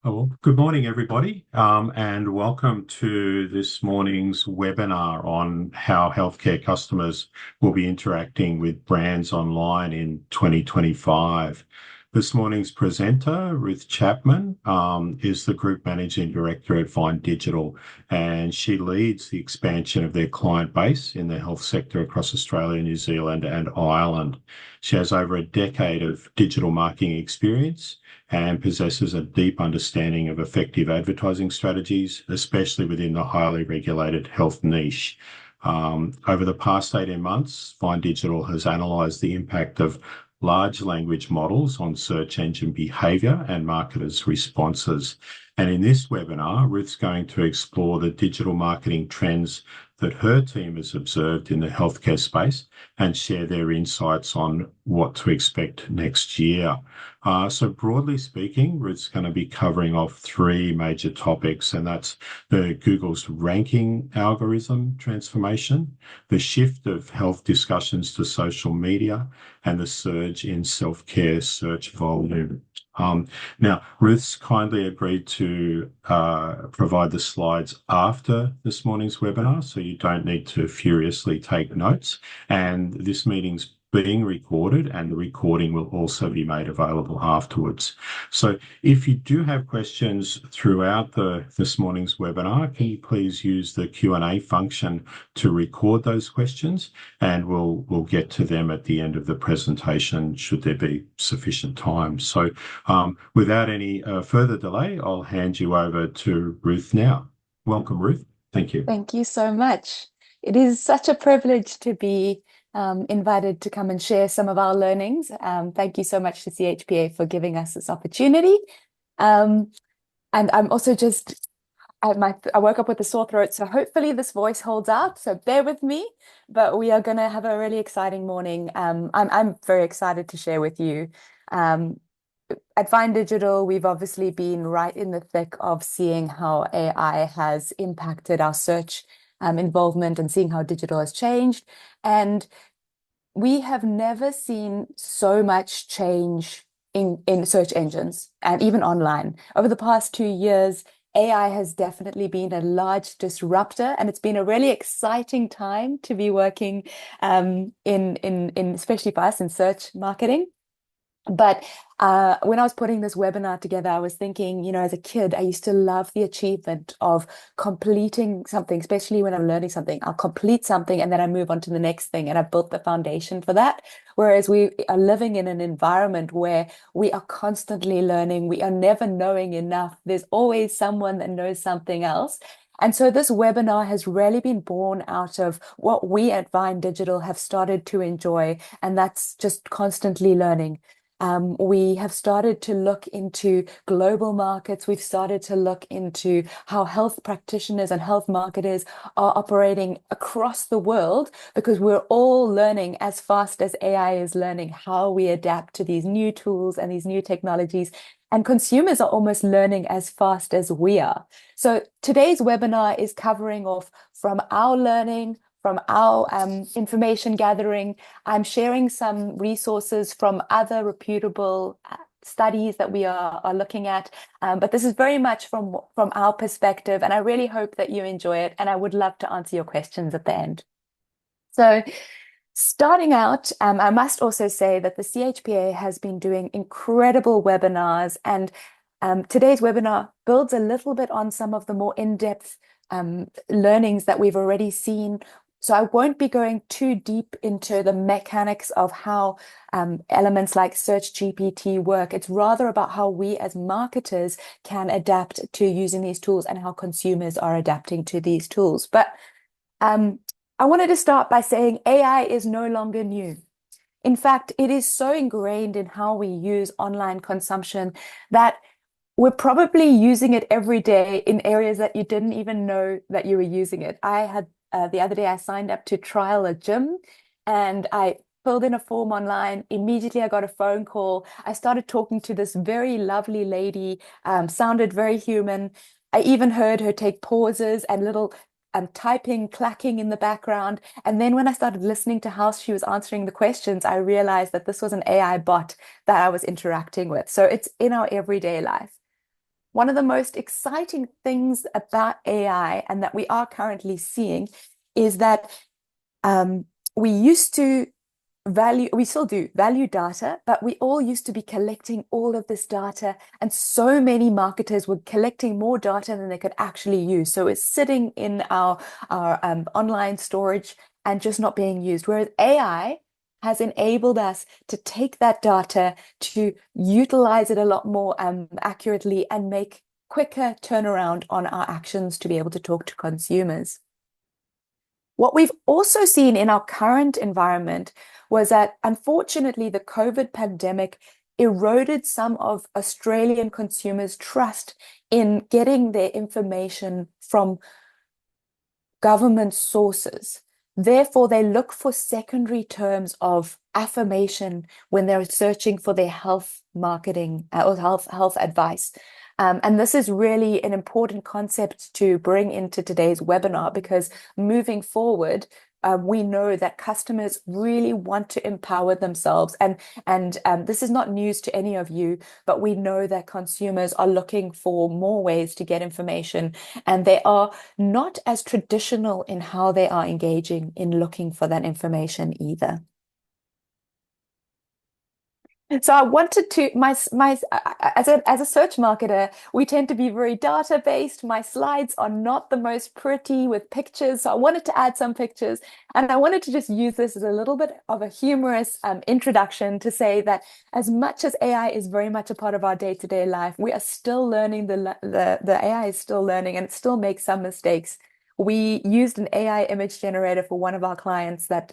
Oh, well, good morning, everybody, and welcome to this morning's webinar on how healthcare customers will be interacting with brands online in 2025. This morning's presenter, Ruth Chapman, is the Group Managing Director at Vine Digital, and she leads the expansion of their client base in the health sector across Australia, New Zealand, and Ireland. She has over a decade of digital marketing experience and possesses a deep understanding of effective advertising strategies, especially within the highly regulated health niche. Over the past 18 months, Vine Digital has analysed the impact of large language models on search engine behaviour and marketers' responses. And in this webinar, Ruth's going to explore the digital marketing trends that her team has observed in the healthcare space and share their insights on what to expect next year. So broadly speaking, Ruth's going to be covering off three major topics, and that's the Google's ranking algorithm transformation, the shift of health discussions to social media, and the surge in self-care search volume. Now, Ruth's kindly agreed to provide the slides after this morning's webinar, so you don't need to furiously take notes. And this meeting's being recorded, and the recording will also be made available afterwards. So if you do have questions throughout this morning's webinar, can you please use the Q&A function to record those questions, and we'll get to them at the end of the presentation should there be sufficient time. So without any further delay, I'll hand you over to Ruth now. Welcome, Ruth. Thank you. Thank you so much. It is such a privilege to be invited to come and share some of our learnings. Thank you so much to CHPA for giving us this opportunity. And I'm also I woke up with a sore throat, so hopefully this voice holds out. So bear with me, but we are going to have a really exciting morning. I'm very excited to share with you. At Vine Digital, we've obviously been right in the thick of seeing how AI has impacted our search involvement and seeing how digital has changed. And we have never seen so much change in search engines and even online. Over the past 2 years, AI has definitely been a large disruptor, and it's been a really exciting time to be working in especially for us in search marketing. But when I was putting this webinar together, I was thinking, as a kid, I used to love the achievement of completing something, especially when I'm learning something. I'll complete something and then I move on to the next thing, and I've built the foundation for that. Whereas we are living in an environment where we are constantly learning. We are never knowing enough. There's always someone that knows something else. And so this webinar has really been born out of what we at Vine Digital have started to enjoy, and that's just constantly learning. We have started to look into global markets. We've started to look into how health practitioners and health marketers are operating across the world, because we're all learning as fast as AI is learning how we adapt to these new tools and these new technologies. And consumers are almost learning as fast as we are. So today's webinar is covering off from our learning, from our information gathering. I'm sharing some resources from other reputable studies that we are looking at. But this is very much from our perspective, and I really hope that you enjoy it. And I would love to answer your questions at the end. So starting out, I must also say that the CHPA has been doing incredible webinars, and today's webinar builds a little bit on some of the more in-depth learnings that we've already seen. So I won't be going too deep into the mechanics of how elements like Search GPT work. It's rather about how we as marketers can adapt to using these tools and how consumers are adapting to these tools. But I wanted to start by saying AI is no longer new. In fact, it is so ingrained in how we use online consumption that we're probably using it every day in areas that you didn't even know that you were using it. The other day, I signed up to trial a gym, and I filled in a form online. Immediately, I got a phone call. I started talking to this very lovely lady, sounded very human. I even heard her take pauses and little typing, clacking in the background. And then when I started listening to how she was answering the questions, I realized that this was an AI bot that I was interacting with. So it's in our everyday life. one of the most exciting things about AI and that we are currently seeing is that we used to we still do value data, but we all used to be collecting all of this data, and so many marketers were collecting more data than they could actually use. So it's sitting in our online storage and just not being used. Whereas AI has enabled us to take that data, to utilize it a lot more accurately, and make quicker turnaround on our actions to be able to talk to consumers. What we've also seen in our current environment was that, unfortunately, the COVID pandemic eroded some of Australian consumers' trust in getting their information from government sources. Therefore, they look for secondary terms of affirmation when they're searching for their health marketing or health advice. And this is really an important concept to bring into today's webinar, because moving forward, we know that customers really want to empower themselves. And this is not news to any of you, but we know that consumers are looking for more ways to get information, and they are not as traditional in how they are engaging in looking for that information either. So I wanted to as a search marketer, we tend to be very data based. My slides are not the most pretty with pictures, so I wanted to add some pictures, and I wanted to just use this as a little bit of a humorous introduction to say that as much as AI is very much a part of our day-to-day life, we are still learning. The AI is still learning, and it still makes some mistakes. We used an AI image generator for one of our clients that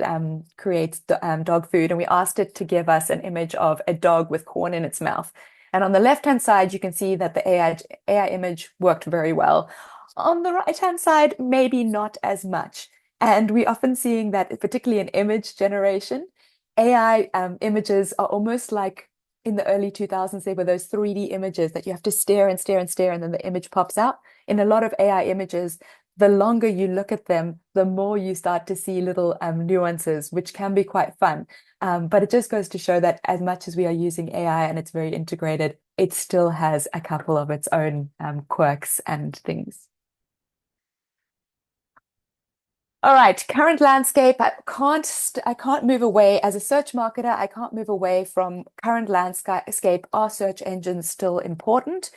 creates dog food, and we asked it to give us an image of a dog with corn in its mouth. And on the left-hand side, you can see that the AI image worked very well. On the right-hand side, maybe not as much. And we're often seeing that, particularly in image generation, AI images are almost like in the early 2000s, they were those 3D images that you have to stare and stare and stare, and then the image pops out. In a lot of AI images, the longer you look at them, the more you start to see little nuances, which can be quite fun. But it just goes to show that as much as we are using AI and it's very integrated, it still has a couple of its own quirks and things. All right, current landscape. I can't move away as a search marketer. I can't move away from current landscape. Are search engines still important?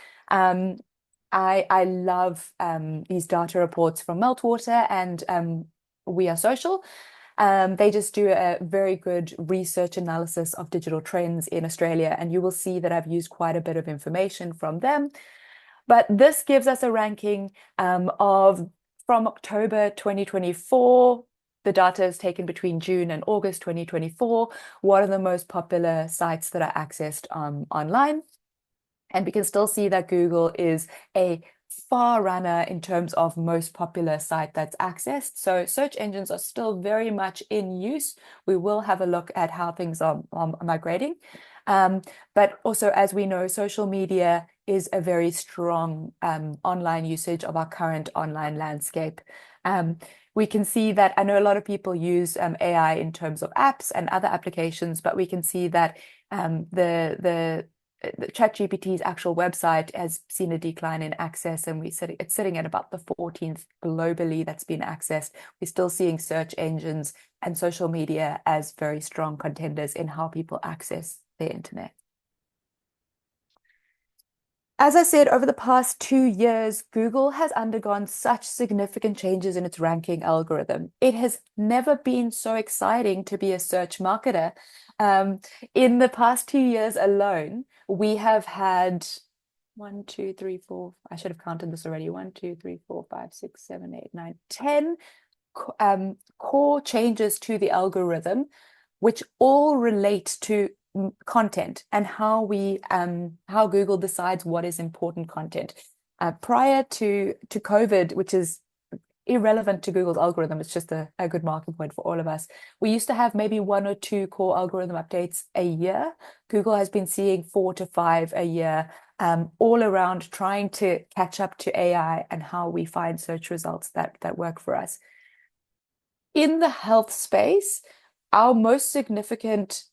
I love these data reports from Meltwater and We Are Social. They just do a very good research analysis of digital trends in Australia, and you will see that I've used quite a bit of information from them. But this gives us a ranking of from October 2024. The data is taken between June and August 2024. What are the most popular sites that are accessed online? And we can still see that Google is a far runner in terms of most popular site that's accessed. So search engines are still very much in use. We will have a look at how things are migrating. But also, as we know, social media is a very strong online usage of our current online landscape. We can see that I know a lot of people use AI in terms of apps and other applications, but we can see that the ChatGPT's actual website has seen a decline in access, and it's sitting at about the 14th globally that's been accessed. We're still seeing search engines and social media as very strong contenders in how people access the internet. As I said, over the past 2 years, Google has undergone such significant changes in its ranking algorithm. It has never been so exciting to be a search marketer. In the past 2 years alone, we have had 1, 2, 3, 4. I should have counted this already. 1, 2, 3, 4, 5, 6, 7, 8, 9, 10 core changes to the algorithm, which all relate to content and how Google decides what is important content. Prior to COVID, which is irrelevant to Google's algorithm, it's just a good marking point for all of us. We used to have maybe 1 or 2 core algorithm updates a year. Google has been seeing 4 to 5 a year, all around trying to catch up to AI and how we find search results that work for us. In the health space, our most significant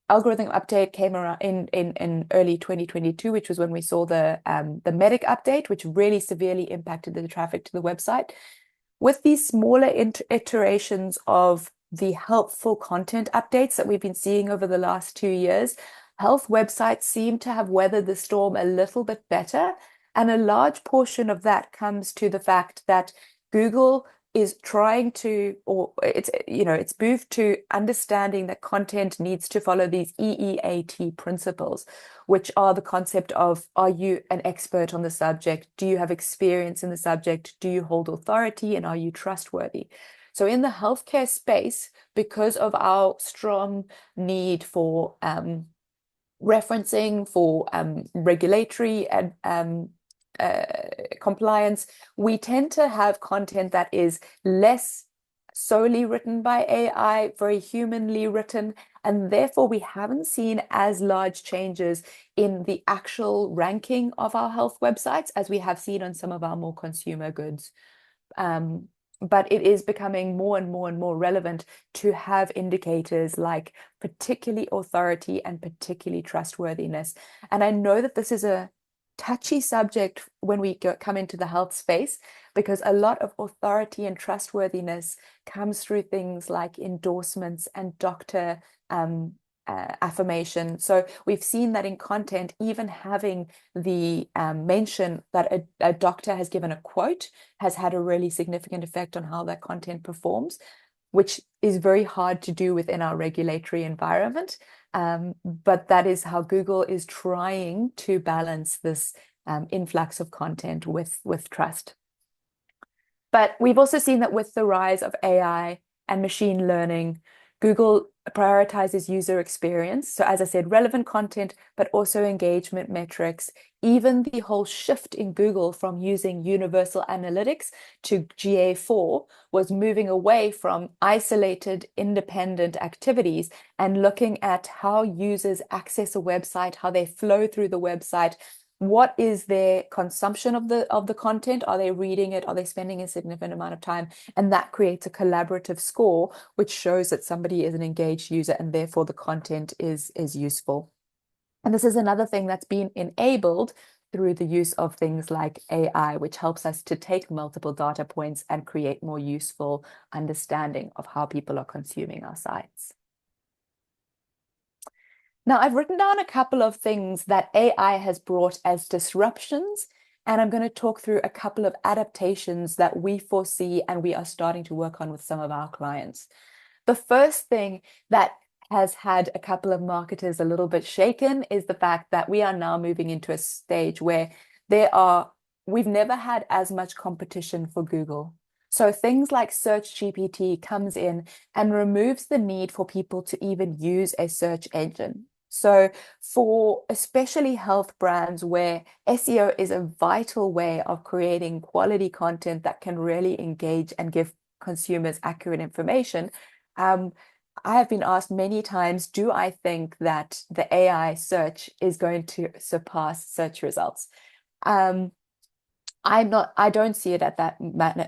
algorithm update came around in early 2022, which was when we saw the Medic update, which really severely impacted the traffic to the website. With these smaller iterations of the helpful content updates that we've been seeing over the last 2 years, health websites seem to have weathered the storm a little bit better. And a large portion of that comes to the fact that Google is trying to, or it's moved to understanding that content needs to follow these EEAT principles, which are the concept of, are you an expert on the subject? Do you have experience in the subject? Do you hold authority? And are you trustworthy? So in the healthcare space, because of our strong need for referencing, for regulatory and compliance, we tend to have content that is less solely written by AI, very humanly written, and therefore we haven't seen as large changes in the actual ranking of our health websites as we have seen on some of our more consumer goods. But it is becoming more and more and more relevant to have indicators like particularly authority and particularly trustworthiness. And I know that this is a touchy subject when we come into the health space, because a lot of authority and trustworthiness comes through things like endorsements and doctor affirmation. So we've seen that in content, even having the mention that a doctor has given a quote has had a really significant effect on how that content performs, which is very hard to do within our regulatory environment. But that is how Google is trying to balance this influx of content with trust. But we've also seen that with the rise of AI and machine learning, Google prioritizes user experience. So as I said, relevant content, but also engagement metrics. Even the whole shift in Google from using Universal Analytics to GA4 was moving away from isolated, independent activities and looking at how users access a website, how they flow through the website. What is their consumption of the content? Are they reading it? Are they spending a significant amount of time? And that creates a collaborative score, which shows that somebody is an engaged user and therefore the content is useful. And this is another thing that's been enabled through the use of things like AI, which helps us to take multiple data points and create more useful understanding of how people are consuming our sites. Now, I've written down a couple of things that AI has brought as disruptions, and I'm going to talk through a couple of adaptations that we foresee and we are starting to work on with some of our clients. The first thing that has had a couple of marketers a little bit shaken is the fact that we are now moving into a stage where we've never had as much competition for Google. So things like SearchGPT comes in and removes the need for people to even use a search engine. So for especially health brands where SEO is a vital way of creating quality content that can really engage and give consumers accurate information, I have been asked many times, do I think that the AI search is going to surpass search results? I don't see it at that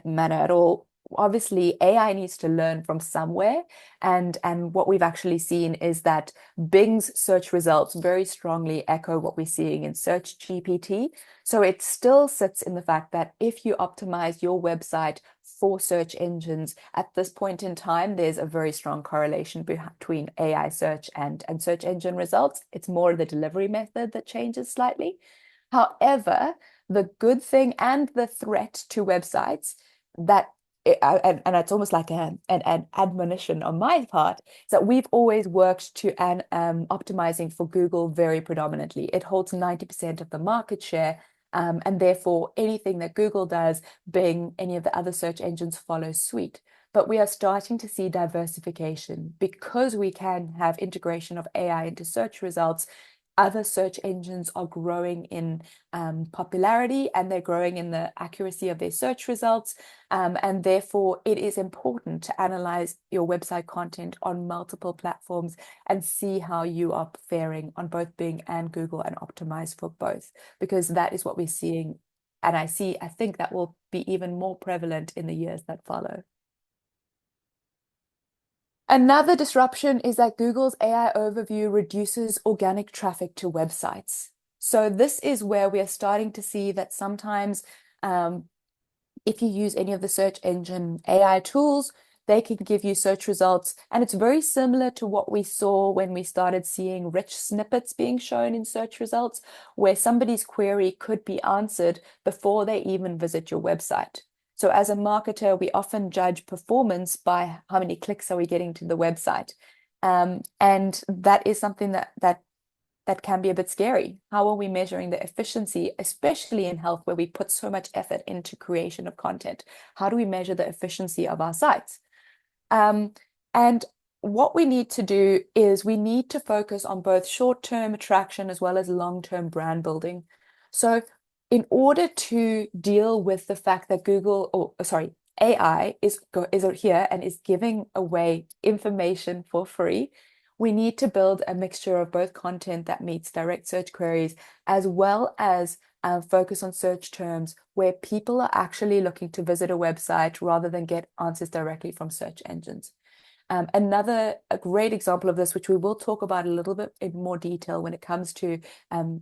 manner at all. Obviously, AI needs to learn from somewhere. And what we've actually seen is that Bing's search results very strongly echo what we're seeing in SearchGPT. So it still sits in the fact that if you optimize your website for search engines at this point in time, there's a very strong correlation between AI search and search engine results. It's more the delivery method that changes slightly. However, the good thing and the threat to websites and it's almost like an admonition on my part, is that we've always worked to optimizing for Google very predominantly. It holds 90% of the market share, and therefore anything that Google does, Bing, any of the other search engines follow suit. But we are starting to see diversification because we can have integration of AI into search results. Other search engines are growing in popularity and they're growing in the accuracy of their search results. And therefore, it is important to analyze your website content on multiple platforms and see how you are faring on both Bing and Google and optimize for both, because that is what we're seeing. And I think that will be even more prevalent in the years that follow. Another disruption is that Google's AI overview reduces organic traffic to websites. So this is where we are starting to see that sometimes if you use any of the search engine AI tools, they can give you search results. And it's very similar to what we saw when we started seeing rich snippets being shown in search results, where somebody's query could be answered before they even visit your website. So as a marketer, we often judge performance by how many clicks are we getting to the website. And that is something that can be a bit scary. How are we measuring the efficiency, especially in health, where we put so much effort into creation of content? How do we measure the efficiency of our sites? And what we need to do is we need to focus on both short-term attraction as well as long-term brand building. So in order to deal with the fact that AI is here and is giving away information for free, we need to build a mixture of both content that meets direct search queries as well as focus on search terms where people are actually looking to visit a website rather than get answers directly from search engines. A great example of this, which we will talk about a little bit in more detail when it comes to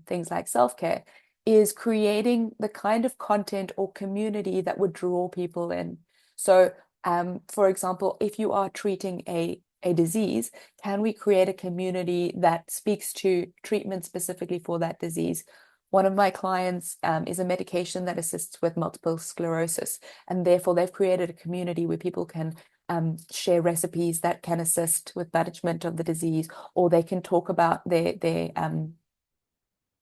things like self-care, is creating the kind of content or community that would draw people in. So, for example, if you are treating a disease, can we create a community that speaks to treatment specifically for that disease? One of my clients is a medication that assists with multiple sclerosis, and therefore they've created a community where people can share recipes that can assist with management of the disease, or they can talk about their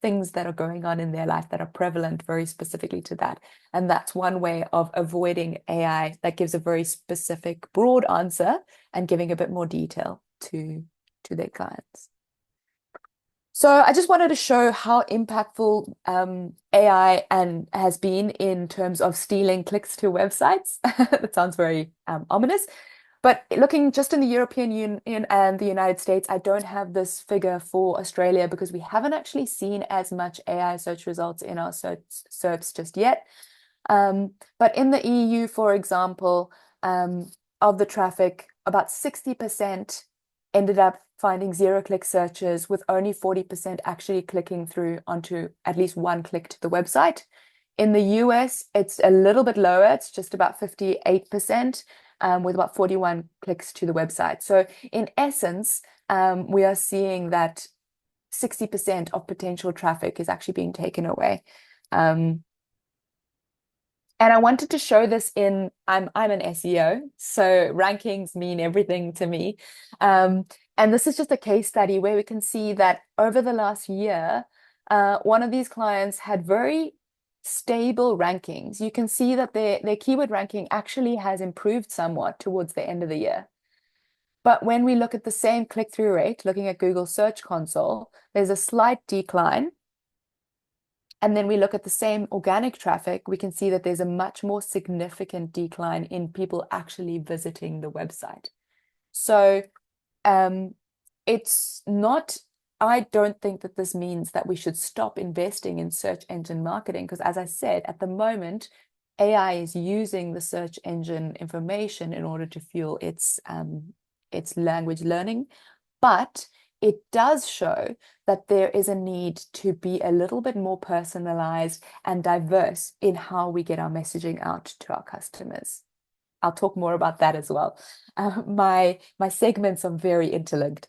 things that are going on in their life that are prevalent very specifically to that. And that's one way of avoiding AI that gives a very specific, broad answer and giving a bit more detail to their clients. So I just wanted to show how impactful AI has been in terms of stealing clicks to websites. That sounds very ominous. But looking just in the European Union and the United States, I don't have this figure for Australia because we haven't actually seen as much AI search results in our SERPs just yet. But in the EU, for example, of the traffic, about 60% ended up finding zero-click searches, with only 40% actually clicking through onto at least one click to the website. In the US, it's a little bit lower. It's just about 58%, with about 41 clicks to the website. So in essence, we are seeing that 60% of potential traffic is actually being taken away. And I wanted to show this in, I'm an SEO, so rankings mean everything to me. And this is just a case study where we can see that over the last year, one of these clients had very stable rankings. You can see that their keyword ranking actually has improved somewhat towards the end of the year. But when we look at the same click-through rate, looking at Google Search Console, there's a slight decline. And then we look at the same organic traffic, we can see that there's a much more significant decline in people actually visiting the website. So it's not, I don't think that this means that we should stop investing in search engine marketing, because as I said, at the moment, AI is using the search engine information in order to fuel its language learning. But it does show that there is a need to be a little bit more personalized and diverse in how we get our messaging out to our customers. I'll talk more about that as well. My segments are very interlinked.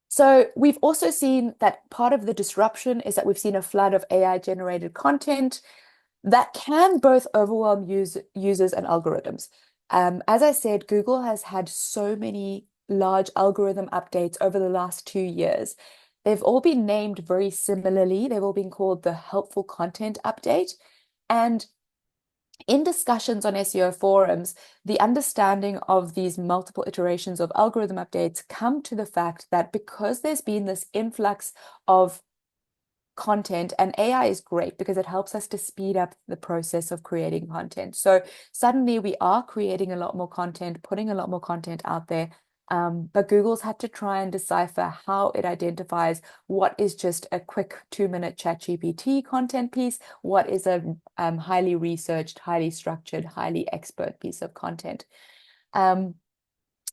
So we've also seen that part of the disruption is that we've seen a flood of AI-generated content that can both overwhelm users and algorithms. As I said, Google has had so many large algorithm updates over the last 2 years. They've all been named very similarly. They've all been called the Helpful Content Update. And in discussions on SEO forums, the understanding of these multiple iterations of algorithm updates come to the fact that because there's been this influx of content, and AI is great because it helps us to speed up the process of creating content. So suddenly we are creating a lot more content, putting a lot more content out there. But Google's had to try and decipher how it identifies what is just a quick 2-minute ChatGPT content piece, what is a highly researched, highly structured, highly expert piece of content.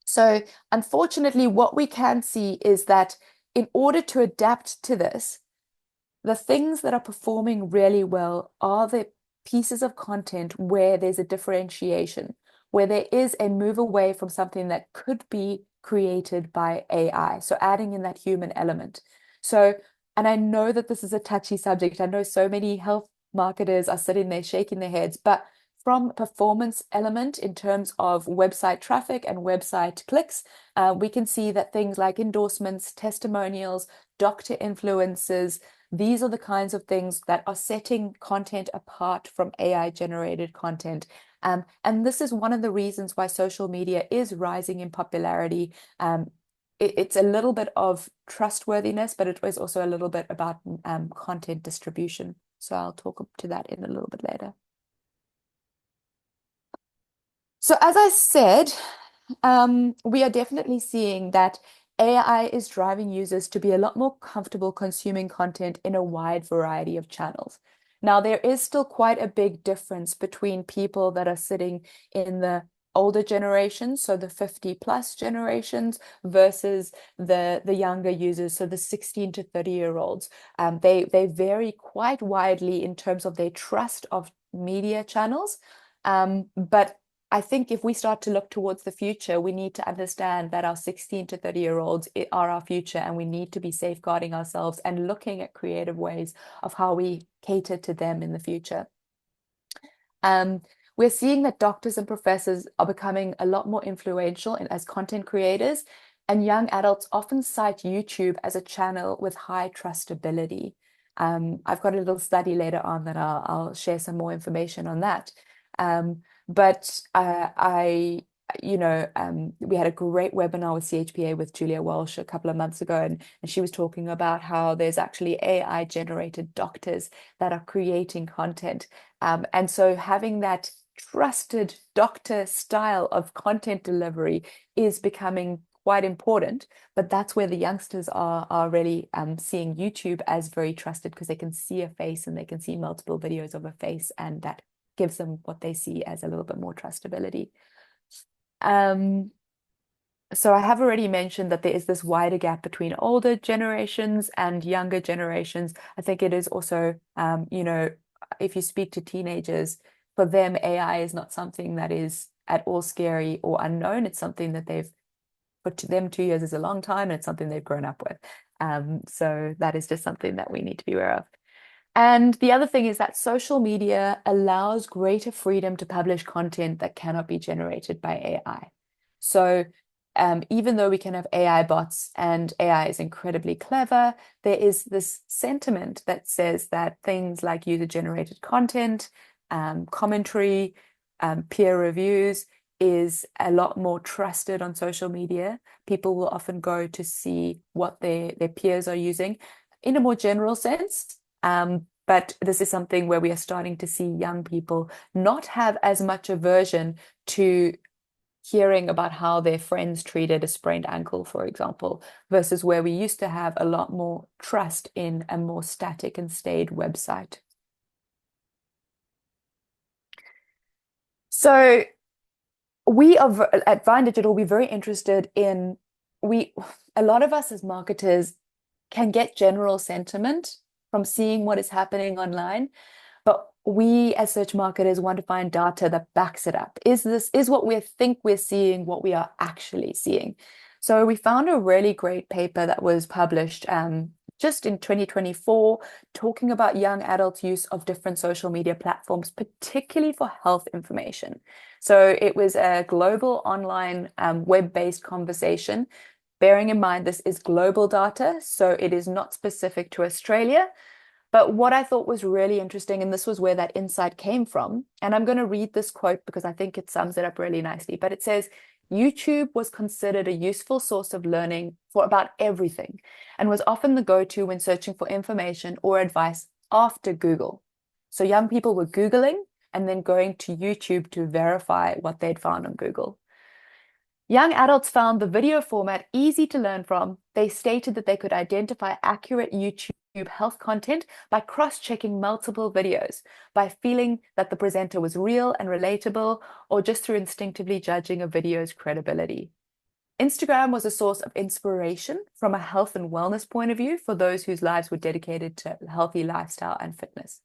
So unfortunately, what we can see is that in order to adapt to this, the things that are performing really well are the pieces of content where there's a differentiation, where there is a move away from something that could be created by AI. So adding in that human element. So, and I know that this is a touchy subject. I know so many health marketers are sitting there shaking their heads, but from performance element in terms of website traffic and website clicks, we can see that things like endorsements, testimonials, doctor influences, these are the kinds of things that are setting content apart from AI generated content. And this is one of the reasons why social media is rising in popularity. It's a little bit of trustworthiness, but it is also a little bit about content distribution. So I'll talk to that in a little bit later. So as I said, we are definitely seeing that AI is driving users to be a lot more comfortable consuming content in a wide variety of channels. Now, there is still quite a big difference between people that are sitting in the older generations, so the 50 plus generations versus the younger users, so the 16 to 30-year-olds. They vary quite widely in terms of their trust of media channels. But I think if we start to look towards the future, we need to understand that our 16 to 30-year-olds are our future, and we need to be safeguarding ourselves and looking at creative ways of how we cater to them in the future. We're seeing that doctors and professors are becoming a lot more influential as content creators, and young adults often cite YouTube as a channel with high trustability. I've got a little study later on that I'll share some more information on that. But we had a great webinar with CHPA with Julia Walsh a couple of months ago, and she was talking about how there's actually AI generated doctors that are creating content. And so having that trusted doctor style of content delivery is becoming quite important, but that's where the youngsters are really seeing YouTube as very trusted, because they can see a face and they can see multiple videos of a face, and that gives them what they see as a little bit more trustability. So I have already mentioned that there is this wider gap between older generations and younger generations. I think it is also, if you speak to teenagers, for them, AI is not something that is at all scary or unknown. It's something that but to them, 2 years is a long time, and it's something they've grown up with. So that is just something that we need to be aware of. And the other thing is that social media allows greater freedom to publish content that cannot be generated by AI. So even though we can have AI bots and AI is incredibly clever, there is this sentiment that says that things like user-generated content, commentary, peer reviews is a lot more trusted on social media. People will often go to see what their peers are using in a more general sense. But this is something where we are starting to see young people not have as much aversion to hearing about how their friends treated a sprained ankle, for example, versus where we used to have a lot more trust in a more static and staid website. So we are at Vine Digital, we're very interested in, a lot of us as marketers can get general sentiment from seeing what is happening online, but we as search marketers want to find data that backs it up. Is what we think we're seeing what we are actually seeing? So we found a really great paper that was published just in 2024, talking about young adults' use of different social media platforms, particularly for health information. So it was a global online web-based conversation. Bearing in mind, this is global data, so it is not specific to Australia. But what I thought was really interesting, and this was where that insight came from, and I'm going to read this quote because I think it sums it up really nicely, but it says, YouTube was considered a useful source of learning for about everything and was often the go-to when searching for information or advice after Google. So young people were Googling and then going to YouTube to verify what they'd found on Google. Young adults found the video format easy to learn from. They stated that they could identify accurate YouTube health content by cross-checking multiple videos, by feeling that the presenter was real and relatable, or just through instinctively judging a video's credibility. Instagram was a source of inspiration from a health and wellness point of view for those whose lives were dedicated to healthy lifestyle and fitness.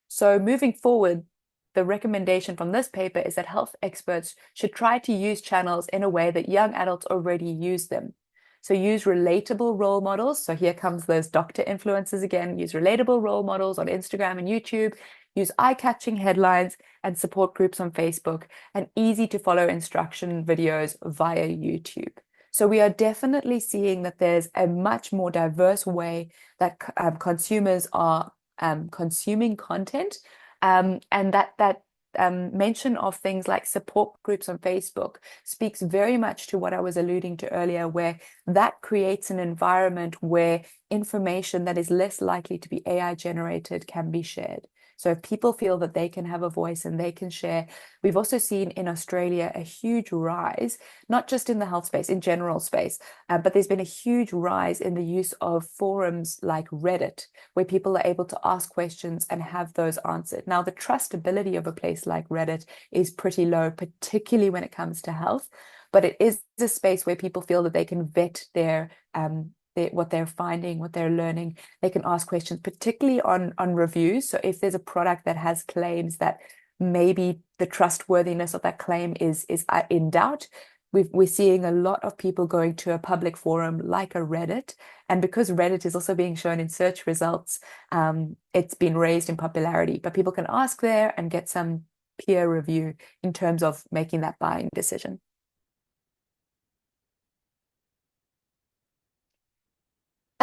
So moving forward, the recommendation from this paper is that health experts should try to use channels in a way that young adults already use them. So use relatable role models. So here comes those doctor influencers again. Use relatable role models on Instagram and YouTube. Use eye-catching headlines and support groups on Facebook, and easy to follow instruction videos via YouTube. So we are definitely seeing that there's a much more diverse way that consumers are consuming content, and that mention of things like support groups on Facebook speaks very much to what I was alluding to earlier, where that creates an environment where information that is less likely to be AI generated can be shared. So if people feel that they can have a voice and they can share, we've also seen in Australia a huge rise, not just in the health space, in general space, but there's been a huge rise in the use of forums like Reddit, where people are able to ask questions and have those answered. Now, the trustability of a place like Reddit is pretty low, particularly when it comes to health, but it is a space where people feel that they can vet what they're finding, what they're learning. They can ask questions, particularly on reviews. So if there's a product that has claims that maybe the trustworthiness of that claim is in doubt, we're seeing a lot of people going to a public forum like a Reddit. And because Reddit is also being shown in search results, it's been raised in popularity. But people can ask there and get some peer review in terms of making that buying decision.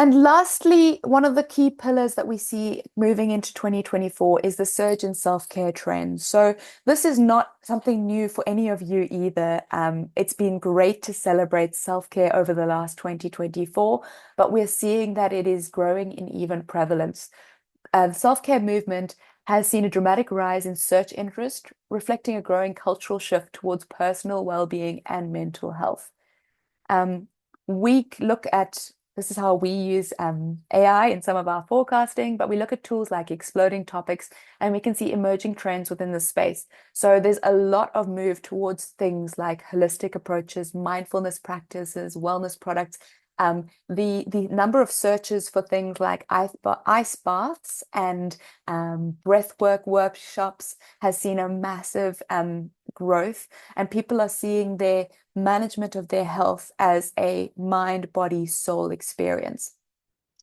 And lastly, one of the key pillars that we see moving into 2024 is the surge in self-care trends. So this is not something new for any of you either. It's been great to celebrate self-care over the last 2024, but we're seeing that it is growing in even prevalence. The self-care movement has seen a dramatic rise in search interest, reflecting a growing cultural shift towards personal well-being and mental health. We look at This is how we use AI in some of our forecasting, but we look at tools like Exploding Topics, and we can see emerging trends within the space. So there's a lot of move towards things like holistic approaches, mindfulness practices, wellness products. The number of searches for things like ice baths and breathwork workshops has seen a massive growth, and people are seeing their management of their health as a mind, body, soul experience.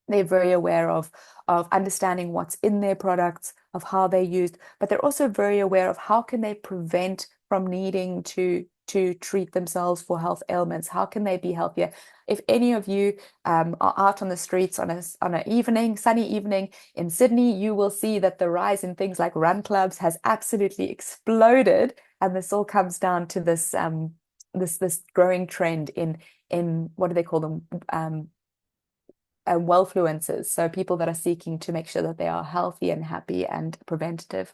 They're very aware of understanding what's in their products, of how they're used, but they're also very aware of how can they prevent from needing to treat themselves for health ailments. How can they be healthier? If any of you are out on the streets on an sunny evening in Sydney, you will see that the rise in things like run clubs has absolutely exploded, and this all comes down to this this growing trend in what do they call them? Wellfluencers, so people that are seeking to make sure that they are healthy and happy and preventative.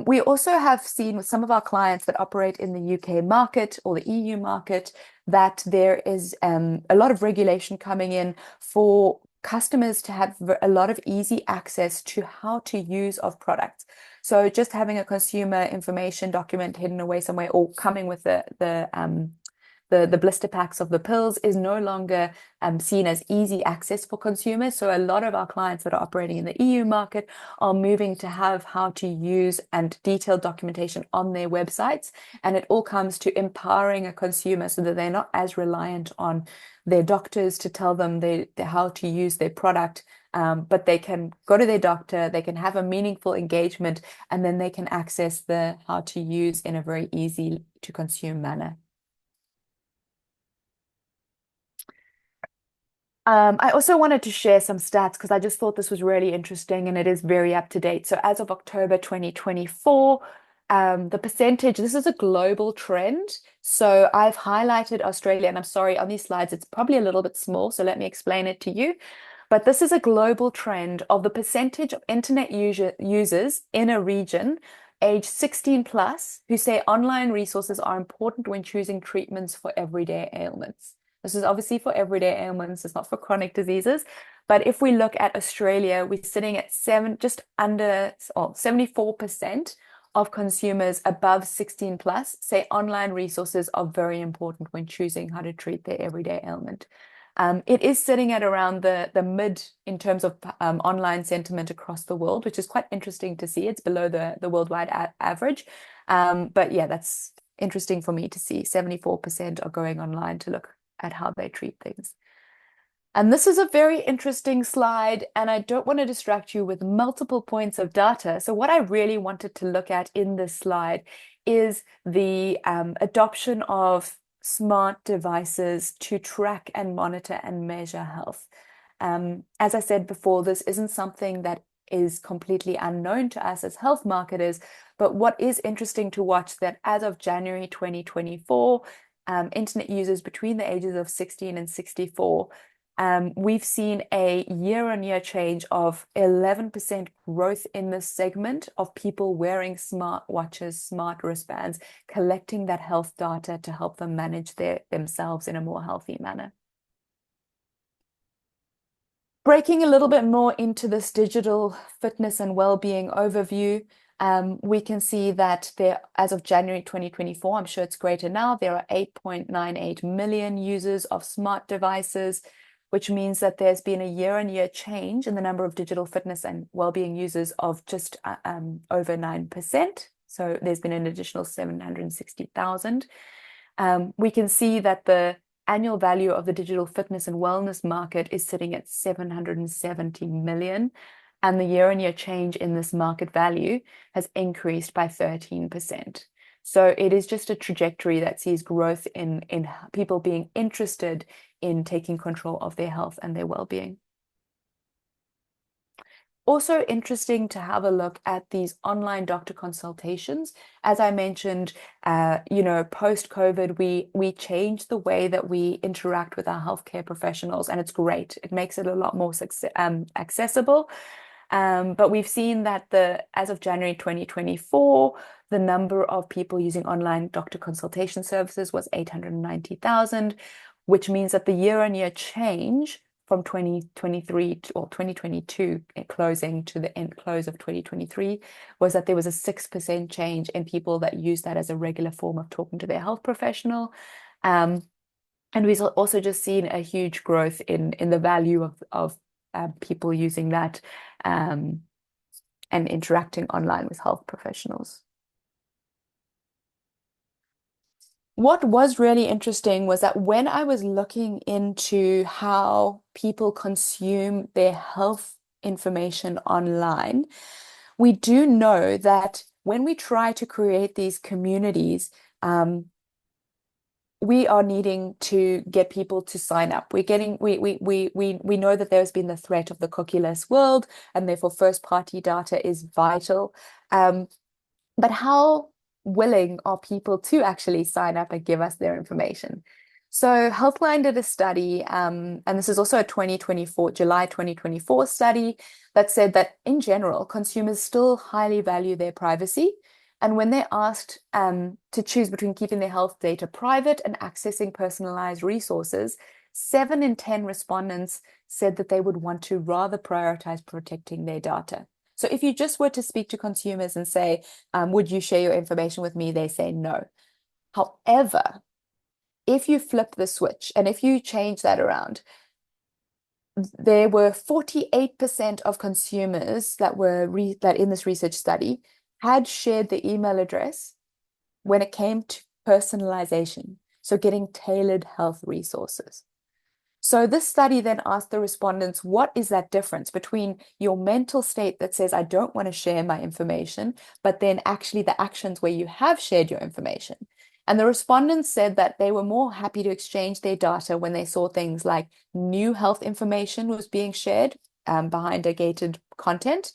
We also have seen with some of our clients that operate in the UK market or the EU market that there is a lot of regulation coming in for customers to have a lot of easy access to how to use of products. So just having a consumer information document hidden away somewhere or coming with the blister packs of the pills is no longer seen as easy access for consumers. So a lot of our clients that are operating in the EU market are moving to have how to use and detailed documentation on their websites. And it all comes to empowering a consumer so that they're not as reliant on their doctors to tell them how to use their product. But they can go to their doctor, they can have a meaningful engagement, and then they can access the how to use in a very easy to consume manner. I also wanted to share some stats because I just thought this was really interesting and it is very up to date. So as of October 2024, the percentage, this is a global trend. So I've highlighted Australia, and I'm sorry, on these slides, it's probably a little bit small, so let me explain it to you. But this is a global trend of the percentage of internet users in a region age 16 plus who say online resources are important when choosing treatments for everyday ailments. This is obviously for everyday ailments, it's not for chronic diseases. But if we look at Australia, we're sitting at just under 74% of consumers above 16 plus say online resources are very important when choosing how to treat their everyday ailment. It is sitting at around the mid in terms of online sentiment across the world, which is quite interesting to see. It's below the worldwide average. But yeah, that's interesting for me to see. 74% are going online to look at how they treat things. And this is a very interesting slide, and I don't want to distract you with multiple points of data. So what I really wanted to look at in this slide is the adoption of smart devices to track and monitor and measure health. As I said before, this isn't something that is completely unknown to us as health marketers, but what is interesting to watch that as of January 2024, internet users between the ages of 16 and 64, we've seen a year-on-year change of 11% growth in this segment of people wearing smart watches, smart wristbands, collecting that health data to help them manage themselves in a more healthy manner. Breaking a little bit more into this digital fitness and well-being overview, we can see that there, as of January 2024, I'm sure it's greater now, there are 8.98 million users of smart devices, which means that there's been a year-on-year change in the number of digital fitness and well-being users of just over 9%. So there's been an additional 760,000. We can see that the annual value of the digital fitness and wellness market is sitting at 770 million, and the year-on-year change in this market value has increased by 13%. So it is just a trajectory that sees growth in people being interested in taking control of their health and their well-being. Also interesting to have a look at these online doctor consultations. As I mentioned, post-COVID, we changed the way that we interact with our healthcare professionals, and it's great. It makes it a lot more accessible. But we've seen that as of January 2024, the number of people using online doctor consultation services was 890,000, which means that the year-on-year change from 2023 or 2022 closing to the end close of 2023 was that there was a 6% change in people that use that as a regular form of talking to their health professional. And we've also just seen a huge growth in the value of people using that and interacting online with health professionals. What was really interesting was that when I was looking into how people consume their health information online, we do know that when we try to create these communities, we are needing to get people to sign up. We know that there's been the threat of the cookieless world, and therefore first-party data is vital. But how willing are people to actually sign up and give us their information? So Healthline did a study, and this is also a July 2024 study that said that in general, consumers still highly value their privacy. And when they're asked to choose between keeping their health data private and accessing personalized resources, 7 in 10 respondents said that they would want to rather prioritize protecting their data. So if you just were to speak to consumers and say, would you share your information with me? They say no. However, if you flip the switch and if you change that around, there were 48% of consumers that in this research study had shared the email address when it came to personalization, so getting tailored health resources. So this study then asked the respondents, what is that difference between your mental state that says, I don't want to share my information, but then actually the actions where you have shared your information? And the respondents said that they were more happy to exchange their data when they saw things like new health information was being shared behind a gated content,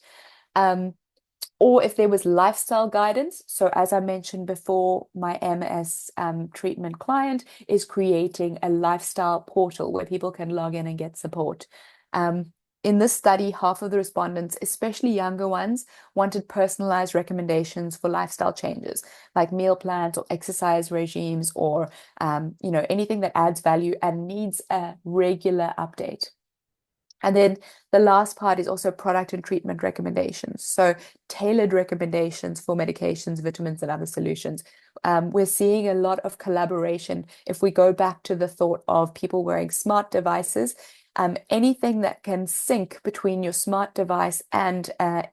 or if there was lifestyle guidance. So as I mentioned before, my MS treatment client is creating a lifestyle portal where people can log in and get support. In this study, half of the respondents, especially younger ones, wanted personalized recommendations for lifestyle changes, like meal plans or exercise regimes or anything that adds value and needs a regular update. And then the last part is also product and treatment recommendations. So tailored recommendations for medications, vitamins, and other solutions. We're seeing a lot of collaboration. If we go back to the thought of people wearing smart devices, anything that can sync between your smart device and a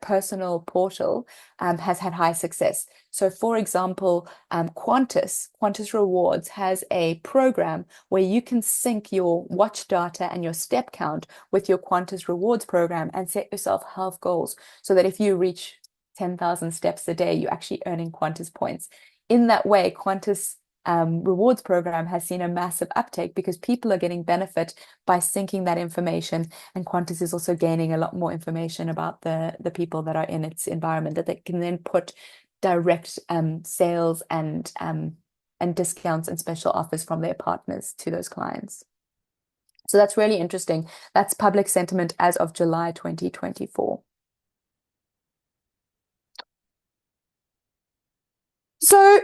personal portal has had high success. So for example, Qantas Rewards has a program where you can sync your watch data and your step count with your Qantas Rewards program and set yourself health goals so that if you reach 10,000 steps a day, you're actually earning Qantas points. In that way, Qantas rewards program has seen a massive uptake because people are getting benefit by syncing that information, and Qantas is also gaining a lot more information about the people that are in its environment that they can then put direct sales and discounts and special offers from their partners to those clients. So that's really interesting. That's public sentiment as of July 2024. So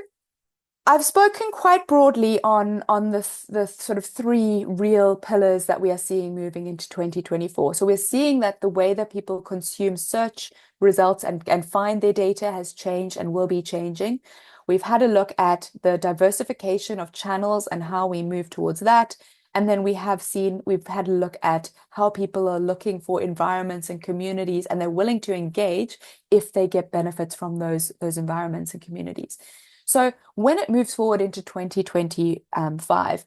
I've spoken quite broadly on the sort of three real pillars that we are seeing moving into 2024. So we're seeing that the way that people consume search results and find their data has changed and will be changing. We've had a look at the diversification of channels and how we move towards that. And then we've had a look at how people are looking for environments and communities, and they're willing to engage if they get benefits from those environments and communities. So when it moves forward into 2025,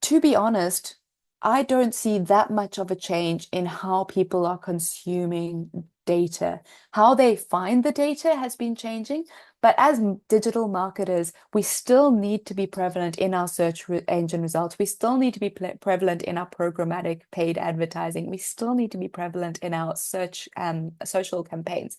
to be honest, I don't see that much of a change in how people are consuming data. How they find the data has been changing, but as digital marketers, we still need to be prevalent in our search engine results. We still need to be prevalent in our programmatic paid advertising. We still need to be prevalent in our search social campaigns.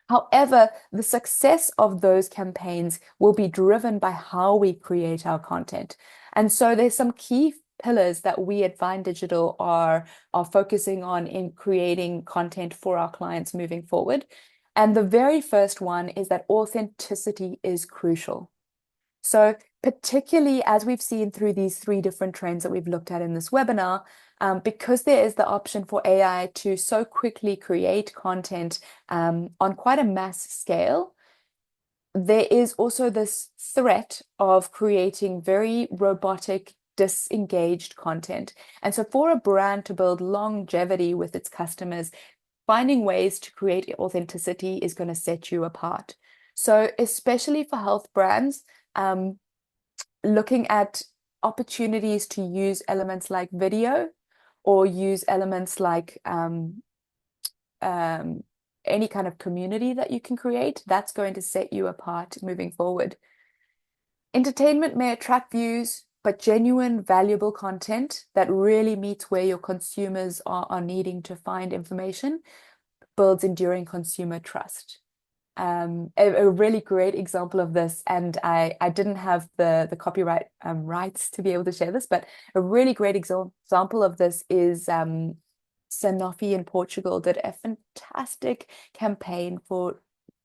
However, the success of those campaigns will be driven by how we create our content. And so there's some key pillars that we at Vine Digital are focusing on in creating content for our clients moving forward. And the very first one is that authenticity is crucial. So particularly as we've seen through these three different trends that we've looked at in this webinar, because there is the option for AI to so quickly create content on quite a mass scale, there is also this threat of creating very robotic, disengaged content. And so for a brand to build longevity with its customers, finding ways to create authenticity is going to set you apart. So especially for health brands, looking at opportunities to use elements like video or use elements like any kind of community that you can create, that's going to set you apart moving forward. Entertainment may attract views, but genuine, valuable content that really meets where your consumers are needing to find information builds enduring consumer trust. A really great example of this, and I didn't have the copyright rights to be able to share this, but a really great example of this is Sanofi in Portugal did a fantastic campaign for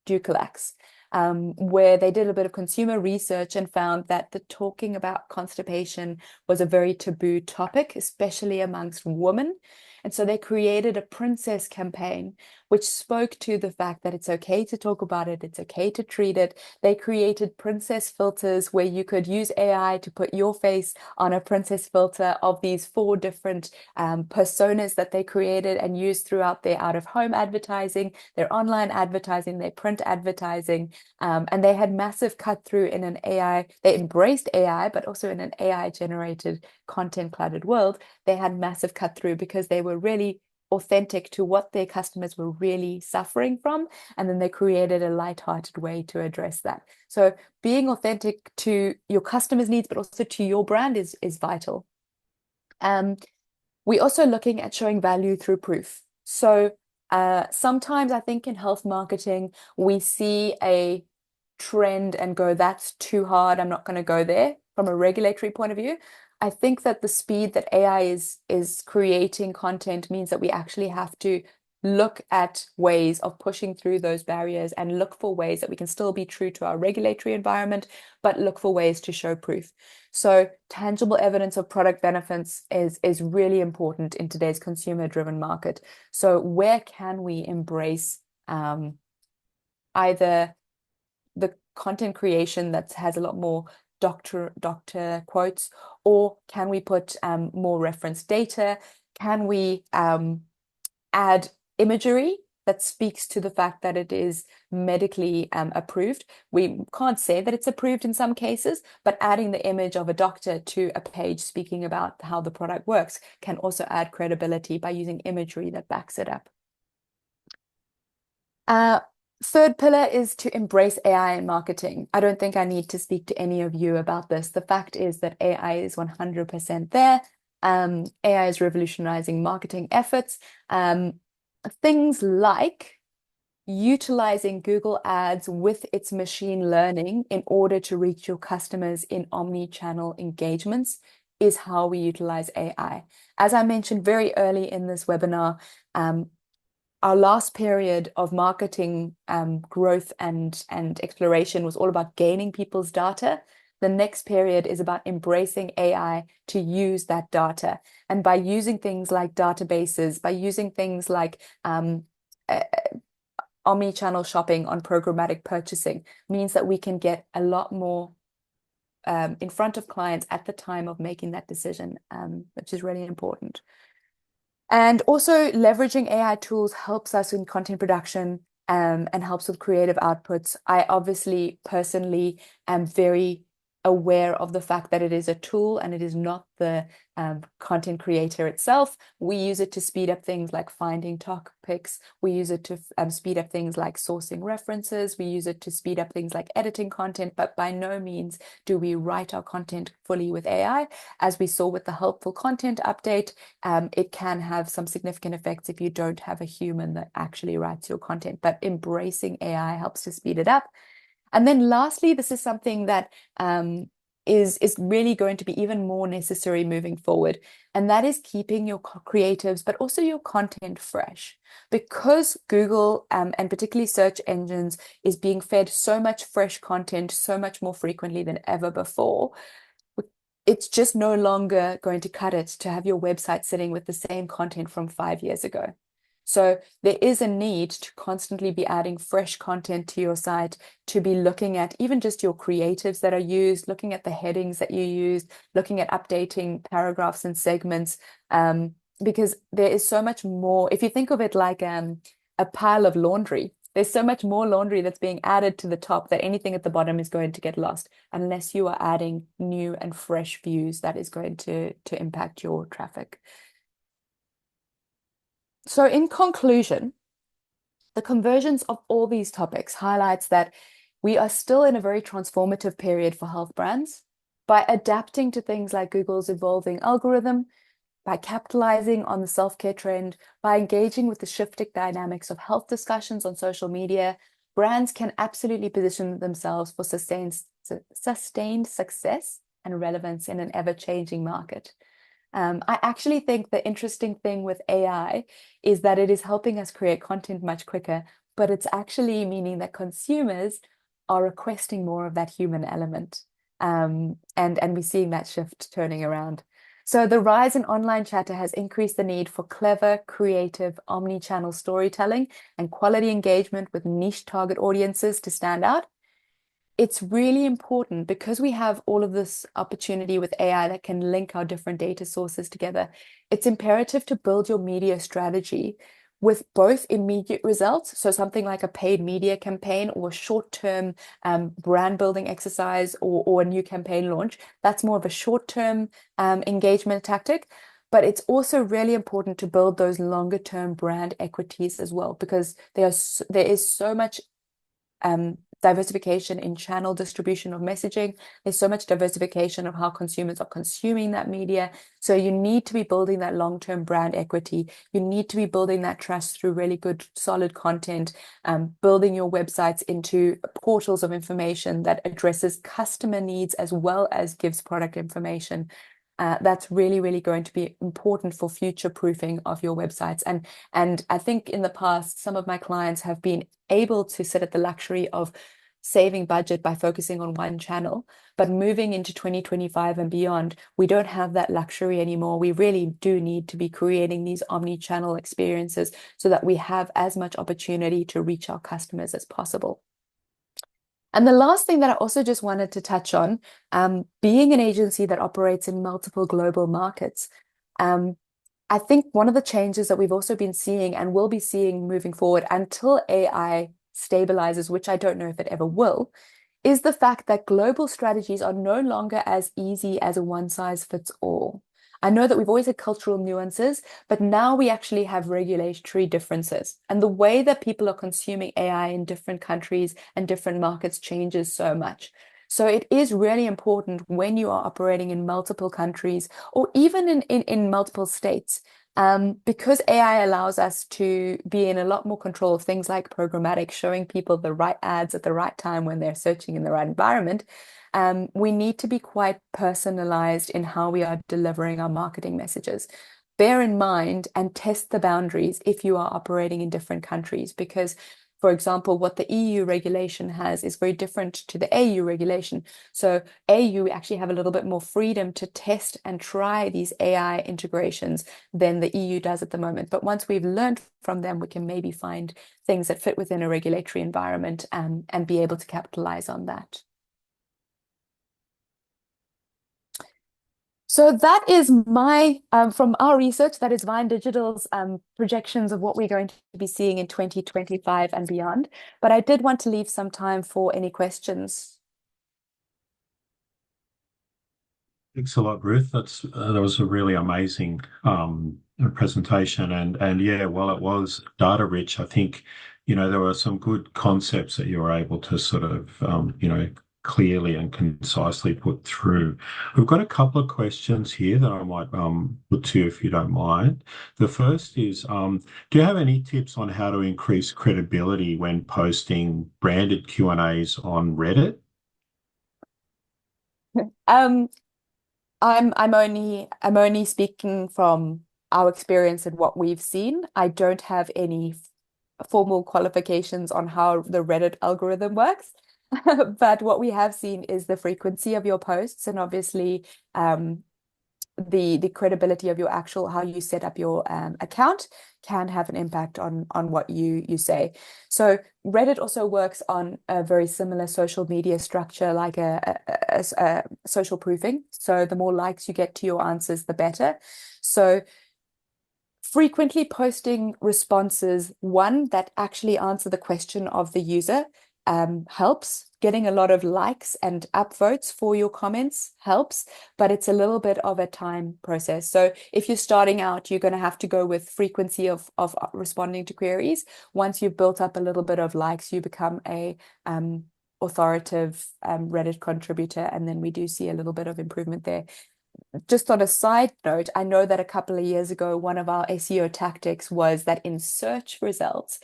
Dulcolax, where they did a bit of consumer research and found that the talking about constipation was a very taboo topic, especially amongst women. And so they created a princess campaign, which spoke to the fact that it's okay to talk about it, it's okay to treat it. They created princess filters where you could use AI to put your face on a princess filter of these 4 different personas that they created and used throughout their out-of-home advertising, their online advertising, their print advertising. And they had massive cut through in an AI. They embraced AI, but also in an AI-generated content cluttered world, they had massive cut through because they were really authentic to what their customers were really suffering from, and then they created a light-hearted way to address that. So being authentic to your customers' needs, but also to your brand is vital. We're also looking at showing value through proof. So sometimes I think in health marketing, we see a trend and go, that's too hard, I'm not going to go there from a regulatory point of view. I think that the speed that AI is creating content means that we actually have to look at ways of pushing through those barriers and look for ways that we can still be true to our regulatory environment, but look for ways to show proof. So tangible evidence of product benefits is really important in today's consumer-driven market. So where can we embrace either the content creation that has a lot more doctor quotes, or can we put more reference data? Can we add imagery that speaks to the fact that it is medically approved? We can't say that it's approved in some cases, but adding the image of a doctor to a page speaking about how the product works can also add credibility by using imagery that backs it up. Third pillar is to embrace AI in marketing. I don't think I need to speak to any of you about this. The fact is that AI is 100% there. AI is revolutionizing marketing efforts. Things like utilizing Google Ads with its machine learning in order to reach your customers in omni-channel engagements is how we utilize AI. As I mentioned very early in this webinar, our last period of marketing growth and exploration was all about gaining people's data. The next period is about embracing AI to use that data. And by using things like databases, by using things like omni-channel shopping on programmatic purchasing, means that we can get a lot more in front of clients at the time of making that decision, which is really important. And also leveraging AI tools helps us in content production and helps with creative outputs. I obviously personally am very aware of the fact that it is a tool and it is not the content creator itself. We use it to speed up things like finding topics. We use it to speed up things like sourcing references. We use it to speed up things like editing content, but by no means do we write our content fully with AI. As we saw with the helpful content update, it can have some significant effects if you don't have a human that actually writes your content, but embracing AI helps to speed it up. And then lastly, this is something that is really going to be even more necessary moving forward. And that is keeping your creatives, but also your content fresh. Because Google and particularly search engines is being fed so much fresh content so much more frequently than ever before, it's just no longer going to cut it to have your website sitting with the same content from 5 years ago. So there is a need to constantly be adding fresh content to your site, to be looking at even just your creatives that are used, looking at the headings that you use, looking at updating paragraphs and segments, because there is so much more. If you think of it like a pile of laundry, there's so much more laundry that's being added to the top that anything at the bottom is going to get lost unless you are adding new and fresh views that is going to impact your traffic. So in conclusion, the convergence of all these topics highlights that we are still in a very transformative period for health brands. By adapting to things like Google's evolving algorithm, by capitalizing on the self-care trend, by engaging with the shifting dynamics of health discussions on social media, brands can absolutely position themselves for sustained success and relevance in an ever-changing market. I actually think the interesting thing with AI is that it is helping us create content much quicker, but it's actually meaning that consumers are requesting more of that human element. And we're seeing that shift turning around. So the rise in online chatter has increased the need for clever, creative, omni-channel storytelling and quality engagement with niche target audiences to stand out. It's really important because we have all of this opportunity with AI that can link our different data sources together. It's imperative to build your media strategy with both immediate results, so something like a paid media campaign or a short-term brand building exercise or a new campaign launch. That's more of a short-term engagement tactic. But it's also really important to build those longer-term brand equities as well, because there is so much diversification in channel distribution of messaging. There's so much diversification of how consumers are consuming that media. So you need to be building that long-term brand equity. You need to be building that trust through really good, solid content, building your websites into portals of information that addresses customer needs as well as gives product information. That's really, really going to be important for future proofing of your websites. And I think in the past, some of my clients have been able to sit at the luxury of saving budget by focusing on one channel. But moving into 2025 and beyond, we don't have that luxury anymore. We really do need to be creating these omni-channel experiences so that we have as much opportunity to reach our customers as possible. And the last thing that I also just wanted to touch on, being an agency that operates in multiple global markets, I think one of the changes that we've also been seeing and will be seeing moving forward until AI stabilizes, which I don't know if it ever will, is the fact that global strategies are no longer as easy as a one size fits all. I know that we've always had cultural nuances, but now we actually have regulatory differences. And the way that people are consuming AI in different countries and different markets changes so much. So it is really important when you are operating in multiple countries or even in multiple states, because AI allows us to be in a lot more control of things like programmatic, showing people the right ads at the right time when they're searching in the right environment. We need to be quite personalized in how we are delivering our marketing messages. Bear in mind and test the boundaries if you are operating in different countries, because, for example, what the EU regulation has is very different to the AU regulation. So AU actually have a little bit more freedom to test and try these AI integrations than the EU does at the moment. But once we've learned from them, we can maybe find things that fit within a regulatory environment and be able to capitalize on that. So that is my, from our research, that is Vine Digital's projections of what we're going to be seeing in 2025 and beyond. But I did want to leave some time for any questions. Thanks a lot, Ruth. That was a really amazing presentation, and yeah, while it was data rich, I think there were some good concepts that you were able to sort of clearly and concisely put through. We've got a couple of questions here that I might put to you if you don't mind. The first is, do you have any tips on how to increase credibility when posting branded Q&As on Reddit? I'm only speaking from our experience and what we've seen. I don't have any formal qualifications on how the Reddit algorithm works. But what we have seen is the frequency of your posts, and obviously the credibility of your actual how you set up your account can have an impact on what you say. So Reddit also works on a very similar social media structure, like a social proofing. So the more likes you get to your answers, the better. So frequently posting responses, one, that actually answer the question of the user, helps. Getting a lot of likes and upvotes for your comments helps, but it's a little bit of a time process. So if you're starting out, you're going to have to go with frequency of responding to queries. Once you've built up a little bit of likes, you become a authoritative Reddit contributor, and then we do see a little bit of improvement there. Just on a side note, I know that a couple of years ago, one of our SEO tactics was that in search results,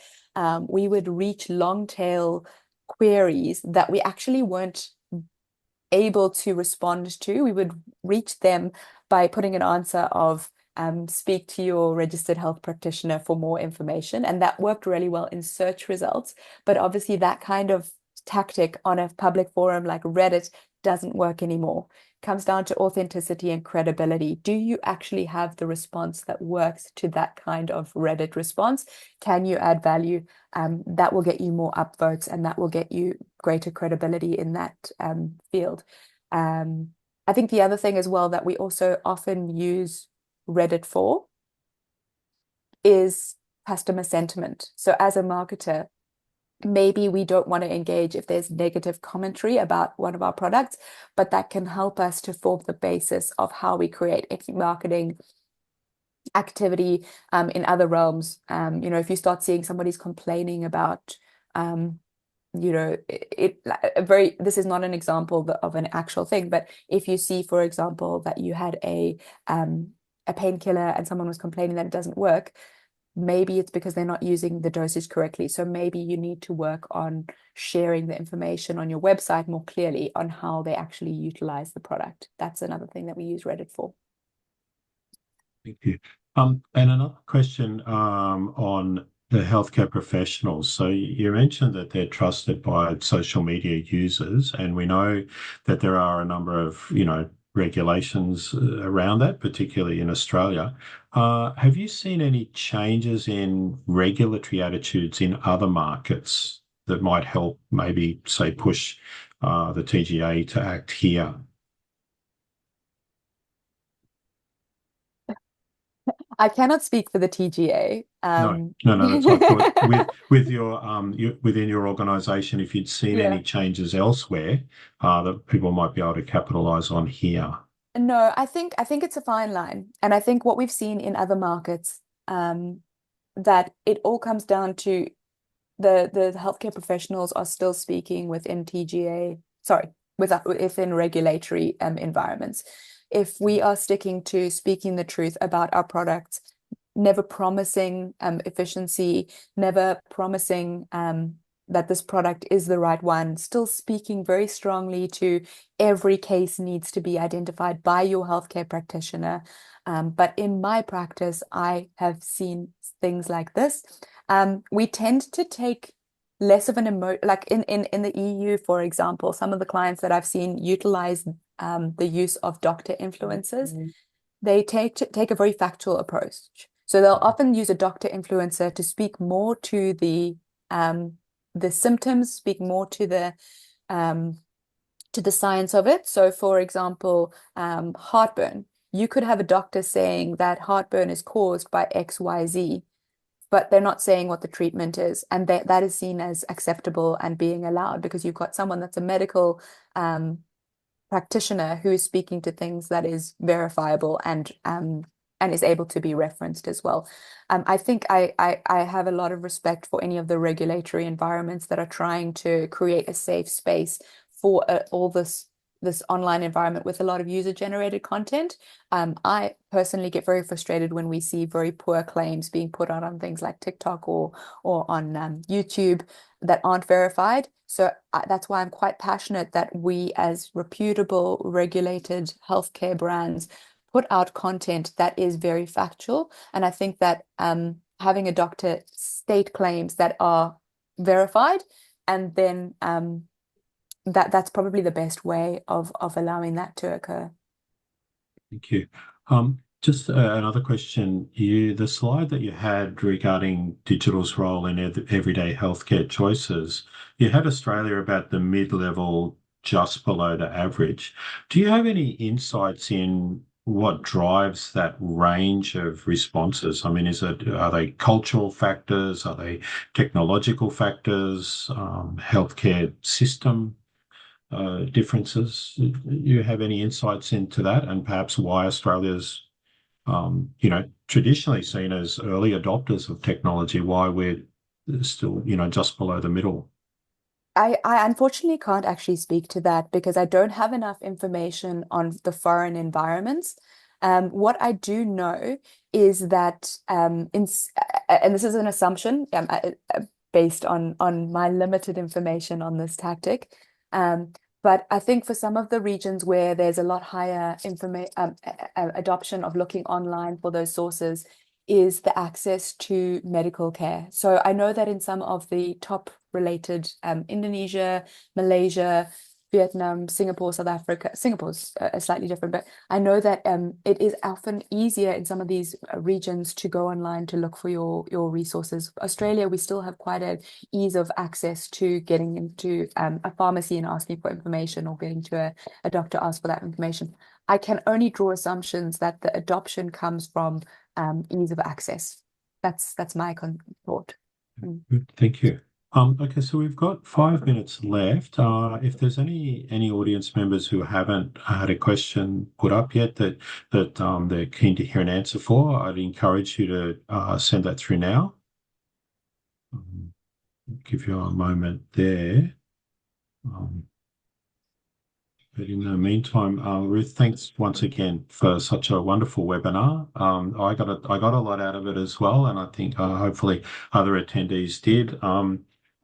we would reach long tail queries that we actually weren't able to respond to. We would reach them by putting an answer of speak to your registered health practitioner for more information. And that worked really well in search results. But obviously that kind of tactic on a public forum like Reddit doesn't work anymore. It comes down to authenticity and credibility. Do you actually have the response that works to that kind of Reddit response? Can you add value? That will get you more upvotes, and that will get you greater credibility in that field. I think the other thing as well that we also often use Reddit for is customer sentiment. So as a marketer, maybe we don't want to engage if there's negative commentary about one of our products, but that can help us to form the basis of how we create marketing activity in other realms. If you start seeing somebody's complaining about this is not an example of an actual thing, but if you see, for example, that you had a painkiller and someone was complaining that it doesn't work, maybe it's because they're not using the dosage correctly. So maybe you need to work on sharing the information on your website more clearly on how they actually utilize the product. That's another thing that we use Reddit for. Thank you. And another question on the healthcare professionals. So you mentioned that they're trusted by social media users, and we know that there are a number of, regulations around that, particularly in Australia. Have you seen any changes in regulatory attitudes in other markets that might help maybe, say, push the TGA to act here? I cannot speak for the TGA. No, no, no. That's what I thought. With within your organisation, if you'd seen Yeah. any changes elsewhere, that people might be able to capitalise on here. No, I think it's a fine line. And I think what we've seen in other markets, that it all comes down to the healthcare professionals are still speaking within TGA, sorry, within regulatory environments. If we are sticking to speaking the truth about our products, never promising efficiency, never promising that this product is the right one, still speaking very strongly to every case needs to be identified by your healthcare practitioner. But in my practice, I have seen things like this. We tend to take less of an like in the EU, for example, some of the clients that I've seen utilize the use of doctor influencers. They take a very factual approach. So they'll often use a doctor influencer to speak more to the symptoms, speak more to the science of it. So, for example, heartburn. You could have a doctor saying that heartburn is caused by XYZ, but they're not saying what the treatment is. And that is seen as acceptable and being allowed because you've got someone that's a medical practitioner who is speaking to things that is verifiable and is able to be referenced as well. I think I have a lot of respect for any of the regulatory environments that are trying to create a safe space for all this online environment with a lot of user-generated content. I personally get very frustrated when we see very poor claims being put out on things like TikTok or on YouTube that aren't verified. So that's why I'm quite passionate that we, as reputable, regulated healthcare brands, put out content that is very factual. And I think that having a doctor state claims that are verified, and then that's probably the best way of allowing that to occur. Thank you. Just another question. The slide that you had regarding digital's role in everyday healthcare choices, you had Australia about the mid-level, just below the average. Do you have any insights in what drives that range of responses? I mean, are they cultural factors? Are they technological factors? Healthcare system differences? Do you have any insights into that, and perhaps why Australia's, traditionally seen as early adopters of technology, why we're still, just below the middle? I unfortunately can't actually speak to that because I don't have enough information on the foreign environments. What I do know is that and this is an assumption based on my limited information on this tactic. But I think for some of the regions where there's a lot higher adoption of looking online for those sources is the access to medical care. So I know that in some of the top related Indonesia, Malaysia, Vietnam, Singapore, South Africa. Singapore's slightly different, but I know that it is often easier in some of these regions to go online to look for your resources. Australia, we still have quite an ease of access to getting into a pharmacy and asking for information, or getting to a doctor ask for that information. I can only draw assumptions that the adoption comes from ease of access. That's my thought. Good, thank you. Okay, so we've got 5 minutes left. If there's any audience members who haven't had a question put up yet that they're keen to hear an answer for, I'd encourage you to send that through now. Give you a moment there. But in the meantime, Ruth, thanks once again for such a wonderful webinar. I got a lot out of it as well, and I think hopefully other attendees did.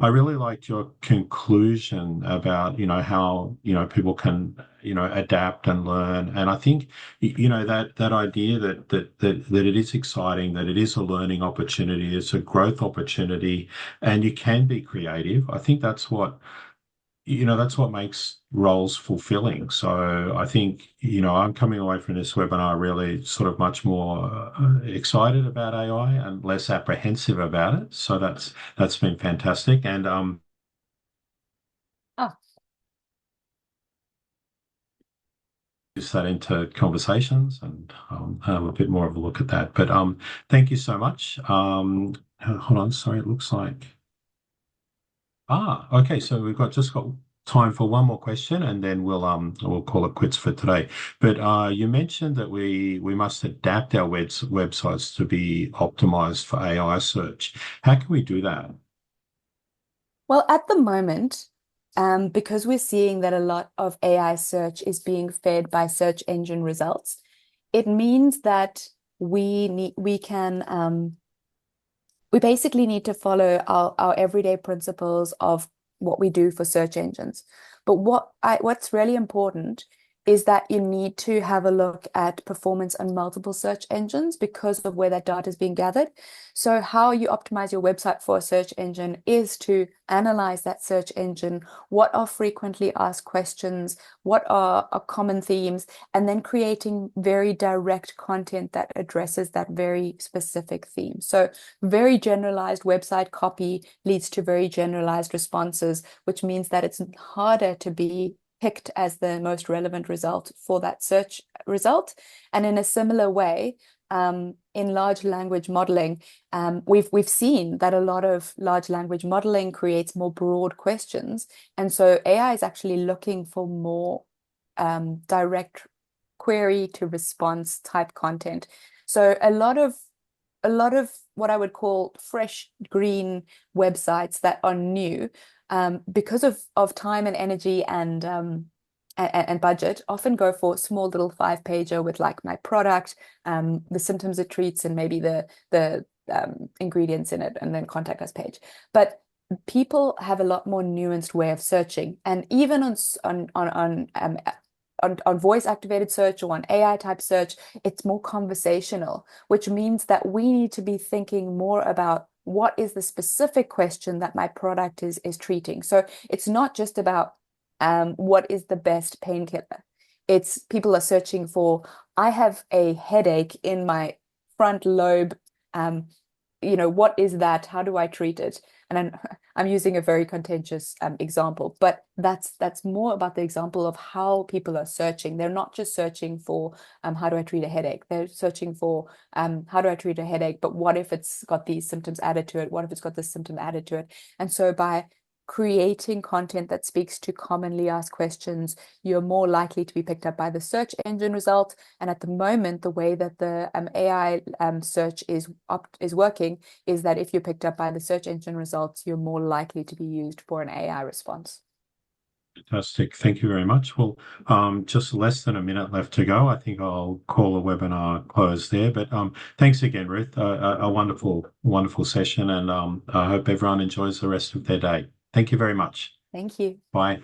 I really liked your conclusion about, how, people can, adapt and learn. And I think, that idea that it is exciting, that it is a learning opportunity, it's a growth opportunity, and you can be creative. I think that's what makes roles fulfilling. So I think, I'm coming away from this webinar really sort of much more excited about AI and less apprehensive about it. So that's been fantastic. And Oh, use that into conversations and have a bit more of a look at that. But thank you so much. Hold on, sorry, it looks like okay. So we've just got time for one more question, and then we'll call it quits for today. But you mentioned that we must adapt our websites to be optimized for AI search. How can we do that? well, at the moment, because we're seeing that a lot of AI search is being fed by search engine results, it means that we basically need to follow our everyday principles of what we do for search engines. But what's really important is that you need to have a look at performance on multiple search engines because of where that data is being gathered. So how you optimize your website for a search engine is to analyze that search engine. What are frequently asked questions? What are common themes? And then creating very direct content that addresses that very specific theme. So very generalized website copy leads to very generalized responses, which means that it's harder to be picked as the most relevant result for that search result. And in a similar way, in large language modeling, we've seen that a lot of large language modeling creates more broad questions. And so AI is actually looking for more direct query to response type content. So a lot of what I would call fresh green websites that are new, because of time and energy and budget, often go for a small little 5-pager with like my product, the symptoms it treats, and maybe the ingredients in it, and then contact us page. But people have a lot more nuanced way of searching, and even on voice activated search or on AI type search, it's more conversational, which means that we need to be thinking more about what is the specific question that my product is treating. So it's not just about what is the best painkiller. It's people are searching for, I have a headache in my front lobe. What is that? How do I treat it? And I'm using a very contentious example, but that's more about the example of how people are searching. They're not just searching for how do I treat a headache? They're searching for how do I treat a headache? But what if it's got these symptoms added to it? What if it's got this symptom added to it? And so by creating content that speaks to commonly asked questions, you're more likely to be picked up by the search engine result. And at the moment, the way that the AI search is working is that if you're picked up by the search engine results, you're more likely to be used for an AI response. Fantastic. Thank you very much. Well, just less than a minute left to go. I think I'll call the webinar closed there. But thanks again, Ruth. A wonderful, wonderful session, and I hope everyone enjoys the rest of their day. Thank you very much. Thank you. Bye.